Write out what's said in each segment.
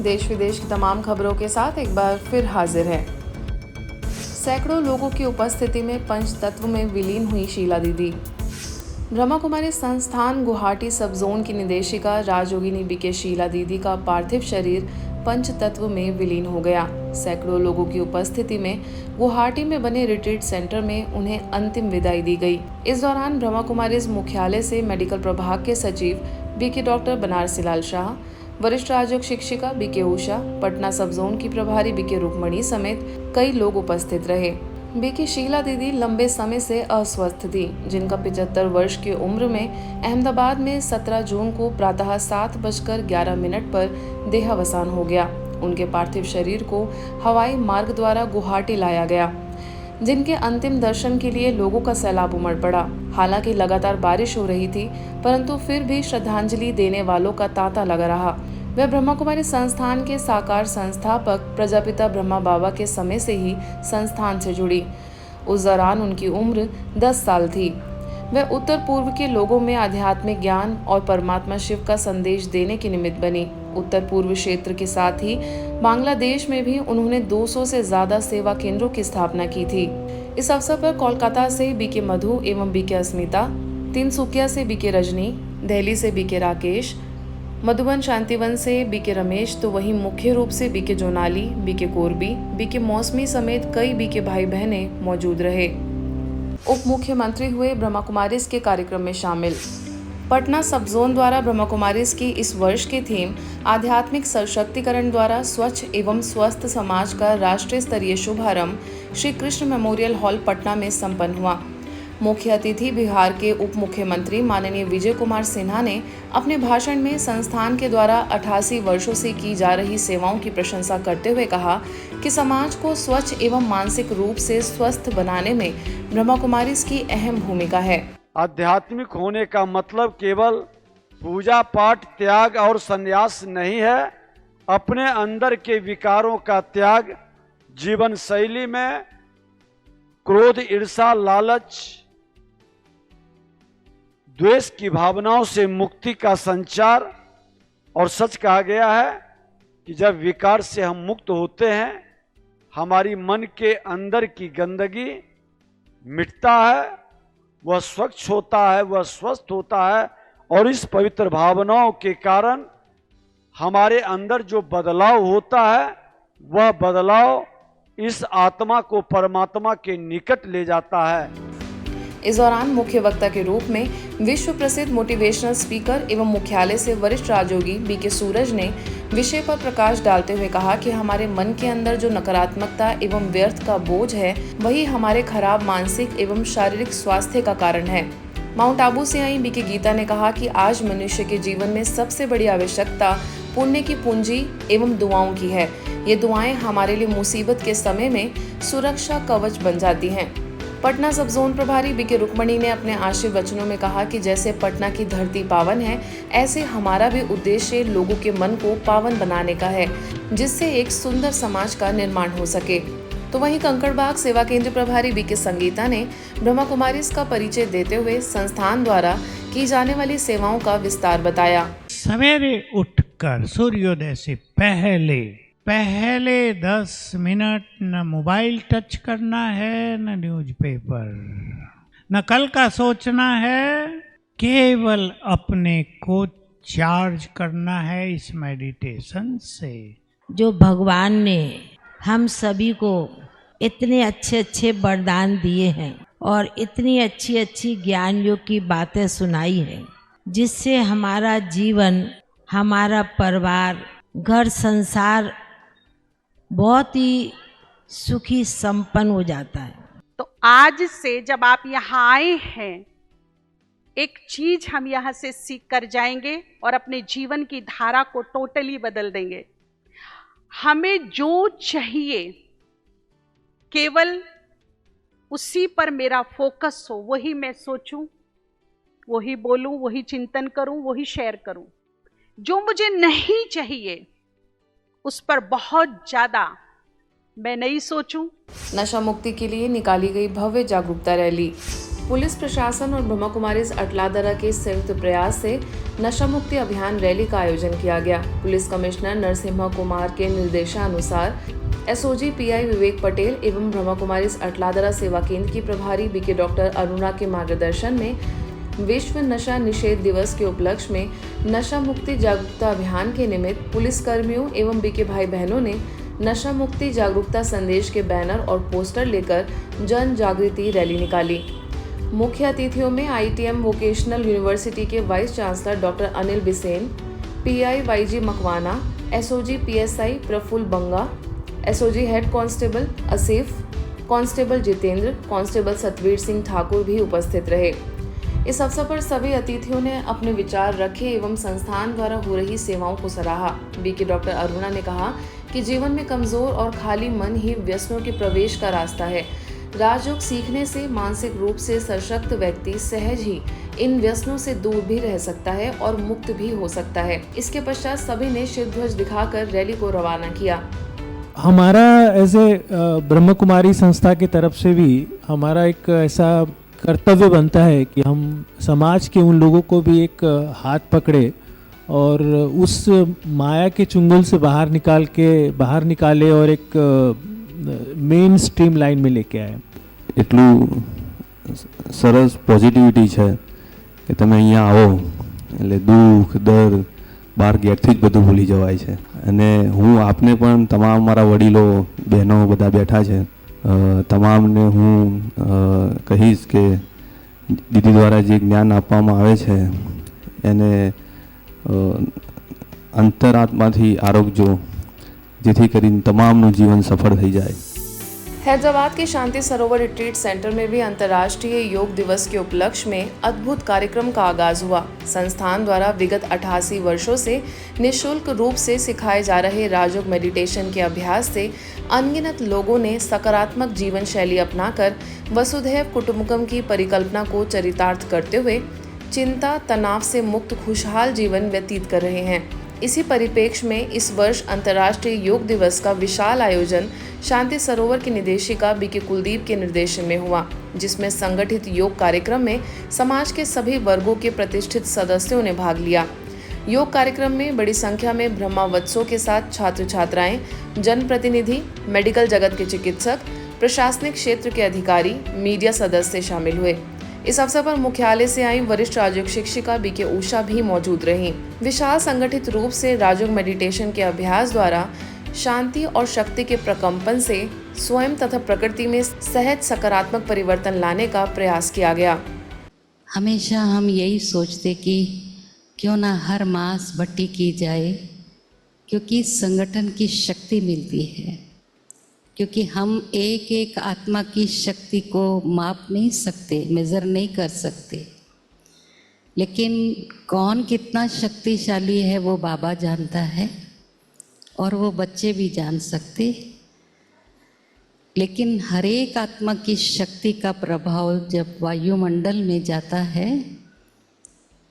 देश विदेश की तमाम खबरों के साथ एक बार फिर हाजिर है। सैकड़ों लोगों की उपस्थिति में पंचतत्व में विलीन हुई शीला दीदी। ब्रह्मा कुमारी संस्थान गुवाहाटी सब जोन की निदेशिका राजयोगिनी बीके शीला दीदी का पार्थिव शरीर पंचतत्व में विलीन हो गया। सैकड़ों लोगों की उपस्थिति में गुवाहाटी में बने रिट्रीट सेंटर में उन्हें अंतिम विदाई दी गई। इस दौरान ब्रह्मा कुमारी मुख्यालय से मेडिकल प्रभाग के सचिव बीके डॉक्टर बनारसी लाल शाह, वरिष्ठ राजयोग शिक्षिका बीके उषा, पटना सब जोन की प्रभारी बीके रुक्मणी समेत कई लोग उपस्थित रहे। बीके शीला दीदी लंबे समय से अस्वस्थ थी, जिनका 75 वर्ष की उम्र में अहमदाबाद में 17 जून को प्रातः 7:11 पर देहावसान हो गया। उनके पार्थिव शरीर को हवाई मार्ग द्वारा गुवाहाटी लाया गया, जिनके अंतिम दर्शन के लिए लोगों का सैलाब उमड़ पड़ा। हालांकि लगातार बारिश हो रही थी, परंतु फिर भी श्रद्धांजलि देने वालों का तांता लगा रहा। वह ब्रह्मा कुमारी संस्थान के साकार संस्थापक प्रजापिता ब्रह्मा बाबा के समय से ही संस्थान से जुड़ी। उस दौरान उनकी उम्र 10 साल थी। वह उत्तर पूर्व के लोगों में आध्यात्मिक ज्ञान और परमात्मा शिव का संदेश देने की निमित्त बनी। उत्तर पूर्व क्षेत्र के साथ ही बांग्लादेश में भी उन्होंने 200 से ज्यादा सेवा केंद्रों की स्थापना की थी। इस अवसर पर कोलकाता से बीके मधु एवं बीके अस्मिता, तिनसुकिया से बीके रजनी, दिल्ली से बीके राकेश, मधुबन शांतिवन से बीके रमेश, तो वहीं मुख्य रूप से BK Jonali, BK Korbi, BK मौसमी समेत कई बीके भाई बहने मौजूद रहे। उप मुख्यमंत्री हुए ब्रह्मा कुमारीज के कार्यक्रम में शामिल। पटना सब जोन द्वारा ब्रह्मा कुमारीज की इस वर्ष की थीम आध्यात्मिक सशक्तिकरण द्वारा स्वच्छ एवं स्वस्थ समाज का राष्ट्रीय स्तरीय शुभारंभ श्री कृष्ण मेमोरियल हॉल पटना में संपन्न हुआ। मुख्य अतिथि बिहार के उप मुख्यमंत्री माननीय विजय कुमार सिन्हा ने अपने भाषण में संस्थान के द्वारा 88 वर्षों से की जा रही सेवाओं की प्रशंसा करते हुए कहा कि समाज को स्वच्छ एवं मानसिक रूप से स्वस्थ बनाने में ब्रह्मा कुमारीज की अहम भूमिका है। आध्यात्मिक होने का मतलब केवल पूजा पाठ, त्याग और संन्यास नहीं है। अपने अंदर के विकारों का त्याग, जीवन शैली में क्रोध, ईर्ष्या, लालच, द्वेष की भावनाओं से मुक्ति का संचार। और सच कहा गया है कि जब विकार से हम मुक्त होते हैं, हमारी मन के अंदर की गंदगी मिटता है, वह स्वच्छ होता है, वह स्वस्थ होता है। और इस पवित्र भावनाओं के कारण हमारे अंदर जो बदलाव होता है, वह बदलाव इस आत्मा को परमात्मा के निकट ले जाता है। इस दौरान मुख्य वक्ता के रूप में विश्व प्रसिद्ध मोटिवेशनल स्पीकर एवं मुख्यालय से वरिष्ठ राजयोगी बीके सूरज ने विषय पर प्रकाश डालते हुए कहा कि हमारे मन के अंदर जो नकारात्मकता एवं व्यर्थ का बोझ है, वही हमारे खराब मानसिक एवं शारीरिक स्वास्थ्य का कारण है। माउंट आबू से आई बीके गीता ने कहा कि आज मनुष्य के जीवन में सबसे बड़ी आवश्यकता पुण्य की पूंजी एवं दुआओं की है। ये दुआएं हमारे लिए मुसीबत के समय में सुरक्षा कवच बन जाती हैं। पटना सब जोन प्रभारी बीके रुक्मणी ने अपने आशीर्वचनों में कहा कि जैसे पटना की धरती पावन है, ऐसे हमारा भी उद्देश्य लोगों के मन को पावन बनाने का है, जिससे एक सुंदर समाज का निर्माण हो सके। तो वहीं कंकड़बाग सेवा केंद्र प्रभारी बीके संगीता ने ब्रह्मा कुमारीज का परिचय देते हुए संस्थान द्वारा की जाने वाली सेवाओं का विस्तार बताया। सवेरे उठकर सूर्योदय से पहले 10 मिनट न मोबाइल टच करना है, न न्यूज़पेपर, न कल का सोचना है, केवल अपने को चार्ज करना है इस मेडिटेशन से। जो भगवान ने हम सभी को इतने अच्छे अच्छे वरदान दिए हैं और इतनी अच्छी अच्छी ज्ञान योग की बातें सुनाई हैं, जिससे हमारा जीवन, हमारा परिवार, घर संसार बहुत ही सुखी संपन्न हो जाता है। तो आज से जब आप यहाँ आए हैं, एक चीज हम यहाँ से सीख कर जाएंगे और अपने जीवन की धारा को टोटली बदल देंगे। हमें जो चाहिए केवल उसी पर मेरा फोकस हो, वही मैं सोचूं, वही बोलूं, वही चिंतन करूं, वही शेयर करूं। जो मुझे नहीं चाहिए उस पर बहुत ज्यादा मैं नहीं सोचूं। नशा मुक्ति के लिए निकाली गई भव्य जागरूकता रैली। पुलिस प्रशासन और ब्रह्मा कुमारीज अटलादरा के संयुक्त प्रयास से नशा मुक्ति अभियान रैली का आयोजन किया गया। पुलिस कमिश्नर नरसिम्हा कुमार के निर्देशानुसार एसओजी पीआई विवेक पटेल एवं ब्रह्मा कुमारीज अटलादरा सेवा केंद्र की प्रभारी बीके डॉक्टर अरुणा के मार्गदर्शन में विश्व नशा निषेध दिवस के उपलक्ष्य में नशा मुक्ति जागरूकता अभियान के निमित्त पुलिस कर्मियों एवं बीके भाई बहनों ने नशा मुक्ति जागरूकता संदेश के बैनर और पोस्टर लेकर जन जागृति रैली निकाली। मुख्य अतिथियों में आईटीएम वोकेशनल यूनिवर्सिटी के vice chancellor doctor Anil Bisen, PI YG Makwana, SOG PSI Prafull Banga, SOG head constable Asif, constable Jitendra, constable Satvir Singh Thakur भी उपस्थित रहे। इस अवसर पर सभी अतिथियों ने अपने विचार रखे एवं संस्थान द्वारा हो रही सेवाओं को सराहा। बीके डॉक्टर अरुणा ने कहा कि जीवन में कमजोर और खाली मन ही व्यसनों के प्रवेश का रास्ता है। राजयोग सीखने से मानसिक रूप से सशक्त व्यक्ति सहज ही इन व्यसनों से दूर भी रह सकता है और मुक्त भी हो सकता है। इसके पश्चात सभी ने शिव ध्वज दिखाकर रैली को रवाना किया। हमारा ऐसे ब्रह्म कुमारी संस्था की तरफ से भी हमारा एक ऐसा कर्तव्य बनता है कि हम समाज के उन लोगों को भी एक हाथ पकड़े और उस माया के चुंगल से बाहर निकाले और एक मेन स्ट्रीम लाइन में लेके आए। એટલું સરસ પોઝિટિવિટી છે કે તમે અહીંયા આવો એટલે દુઃખ દર્દ બહાર ગેટથી જ બધું ભૂલી જવાય છે। અને હું આપને પણ તમામ મારા વડીલો બહેનો બધા બેઠા છે તમામને હું કહીશ કે દીદી દ્વારા જે જ્ઞાન આપવામાં આવે છે એને અંતરાત્માથી આરોગજો જેથી કરીને તમામનું જીવન સફળ થઈ જાય। हैदराबाद के शांति सरोवर रिट्रीट सेंटर में भी अंतर्राष्ट्रीय योग दिवस के उपलक्ष्य में अद्भुत कार्यक्रम का आगाज हुआ। संस्थान द्वारा विगत 88 वर्षों से निःशुल्क रूप से सिखाए जा रहे राजयोग मेडिटेशन के अभ्यास से अनगिनत लोगों ने सकारात्मक जीवन शैली अपनाकर वसुधैव कुटुंबकम की परिकल्पना को चरितार्थ करते हुए चिंता तनाव से मुक्त खुशहाल जीवन व्यतीत कर रहे हैं। इसी परिप्रेक्ष्य में इस वर्ष अंतर्राष्ट्रीय योग दिवस का विशाल आयोजन शांति सरोवर की निदेशिका बीके कुलदीप के निर्देशन में हुआ, जिसमें संगठित योग कार्यक्रम में समाज के सभी वर्गों के प्रतिष्ठित सदस्यों ने भाग लिया। योग कार्यक्रम में बड़ी संख्या में ब्रह्मावत्सों के साथ छात्र छात्राएं, जनप्रतिनिधि, मेडिकल जगत के चिकित्सक, प्रशासनिक क्षेत्र के अधिकारी, मीडिया सदस्य शामिल हुए। इस अवसर पर मुख्यालय से आई वरिष्ठ राजयोग शिक्षिका बीके उषा भी मौजूद रहीं। विशाल संगठित रूप से राजयोग मेडिटेशन के अभ्यास द्वारा शांति और शक्ति के प्रकंपन से स्वयं तथा प्रकृति में सहज सकारात्मक परिवर्तन लाने का प्रयास किया गया। हमेशा हम यही सोचते कि क्यों ना हर मास भट्टी की जाए, क्योंकि संगठन की शक्ति मिलती है, क्योंकि हम एक एक आत्मा की शक्ति को माप नहीं सकते, मेज़र नहीं कर सकते, लेकिन कौन कितना शक्तिशाली है वो बाबा जानता है और वो बच्चे भी जान सकते। लेकिन हर एक आत्मा की शक्ति का प्रभाव जब वायुमंडल में जाता है,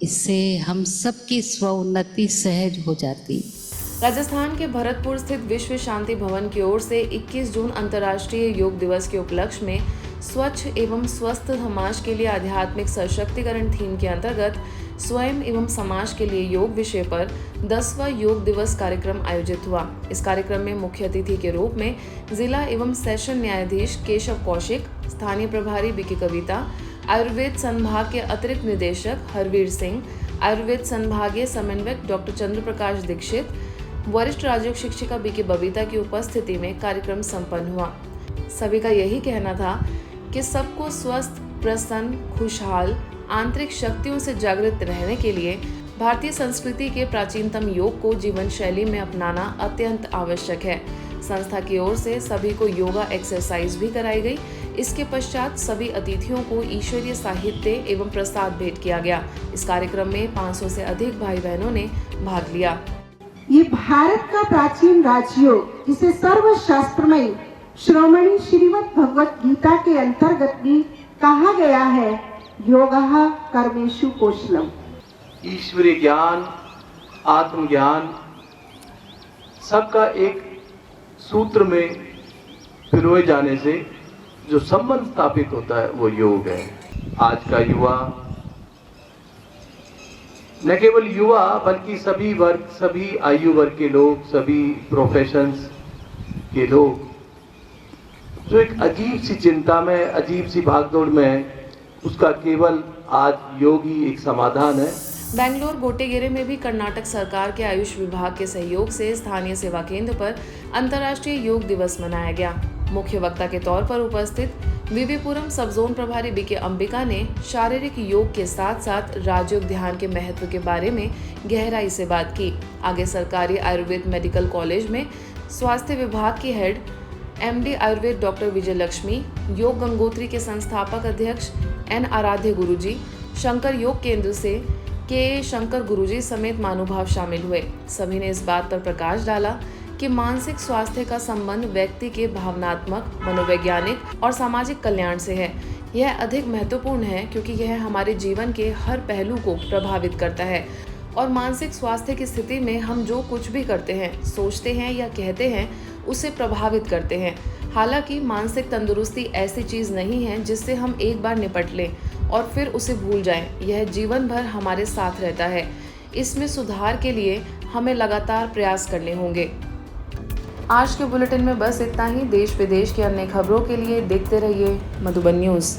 इससे हम सबकी स्वोन्नति सहज हो जाती। राजस्थान के भरतपुर स्थित विश्व शांति भवन की ओर से 21 जून अंतर्राष्ट्रीय योग दिवस के उपलक्ष्य में स्वच्छ एवं स्वस्थ समाज के लिए आध्यात्मिक सशक्तिकरण थीम के अंतर्गत स्वयं एवं समाज के लिए योग विषय पर 10वां योग दिवस कार्यक्रम आयोजित हुआ। इस कार्यक्रम में मुख्य अतिथि के रूप में जिला एवं सेशन न्यायाधीश केशव कौशिक, स्थानीय प्रभारी बीके कविता, आयुर्वेद संभाग के अतिरिक्त निदेशक हरवीर सिंह, आयुर्वेद संभागीय समन्वयक डॉक्टर चंद्र प्रकाश दीक्षित, वरिष्ठ राजयोग शिक्षिका बीके बबीता की उपस्थिति में कार्यक्रम संपन्न हुआ। सभी का यही कहना था कि सबको स्वस्थ, प्रसन्न, खुशहाल, आंतरिक शक्तियों से जागृत रहने के लिए भारतीय संस्कृति के प्राचीनतम योग को जीवन शैली में अपनाना अत्यंत आवश्यक है। संस्था की ओर से सभी को योगा एक्सरसाइज भी कराई गई। इसके पश्चात सभी अतिथियों को ईश्वरीय साहित्य एवं प्रसाद भेंट किया गया। इस कार्यक्रम में 500 से अधिक भाई बहनों ने भाग लिया। ये भारत का प्राचीन राजयोग, जिसे सर्वशास्त्रमयी श्रोमणी श्रीमद् भगवत गीता के अंतर्गत भी कहा गया है, योगः कर्मेषु कौशलम। ईश्वरीय ज्ञान, आत्मज्ञान सबका एक सूत्र में पिरोए जाने से जो संबंध स्थापित होता है वो योग है। आज का युवा, न केवल युवा बल्कि सभी वर्ग, सभी आयु वर्ग के लोग, सभी प्रोफेशंस के लोग जो एक अजीब सी चिंता में, अजीब सी भागदौड़ में, उसका केवल आज योग ही एक समाधान है। बेंगलोर गोटेगेरे में भी कर्नाटक सरकार के आयुष विभाग के सहयोग से स्थानीय सेवा केंद्र पर अंतर्राष्ट्रीय योग दिवस मनाया गया। मुख्य वक्ता के तौर पर उपस्थित वीवीपुरम सब जोन प्रभारी बीके अंबिका ने शारीरिक योग के साथ साथ राजयोग ध्यान के महत्व के बारे में गहराई से बात की। आगे सरकारी आयुर्वेद मेडिकल कॉलेज में स्वास्थ्य विभाग की हेड MD आयुर्वेद डॉक्टर विजय लक्ष्मी, योग गंगोत्री के संस्थापक अध्यक्ष N आराध्य गुरुजी, शंकर योग केंद्र से के शंकर गुरुजी समेत महानुभाव शामिल हुए। सभी ने इस बात पर प्रकाश डाला कि मानसिक स्वास्थ्य का संबंध व्यक्ति के भावनात्मक, मनोवैज्ञानिक और सामाजिक कल्याण से है। यह अधिक महत्वपूर्ण है क्योंकि यह हमारे जीवन के हर पहलू को प्रभावित करता है और मानसिक स्वास्थ्य की स्थिति में हम जो कुछ भी करते हैं, सोचते हैं या कहते हैं, उसे प्रभावित करते हैं। हालांकि मानसिक तंदुरुस्ती ऐसी चीज़ नहीं है जिससे हम एक बार निपट लें और फिर उसे भूल जाएं। यह जीवन भर हमारे साथ रहता है। इसमें सुधार के लिए हमें लगातार प्रयास करने होंगे। आज के बुलेटिन में बस इतना ही। देश विदेश की अन्य खबरों के लिए देखते रहिए मधुबन न्यूज़।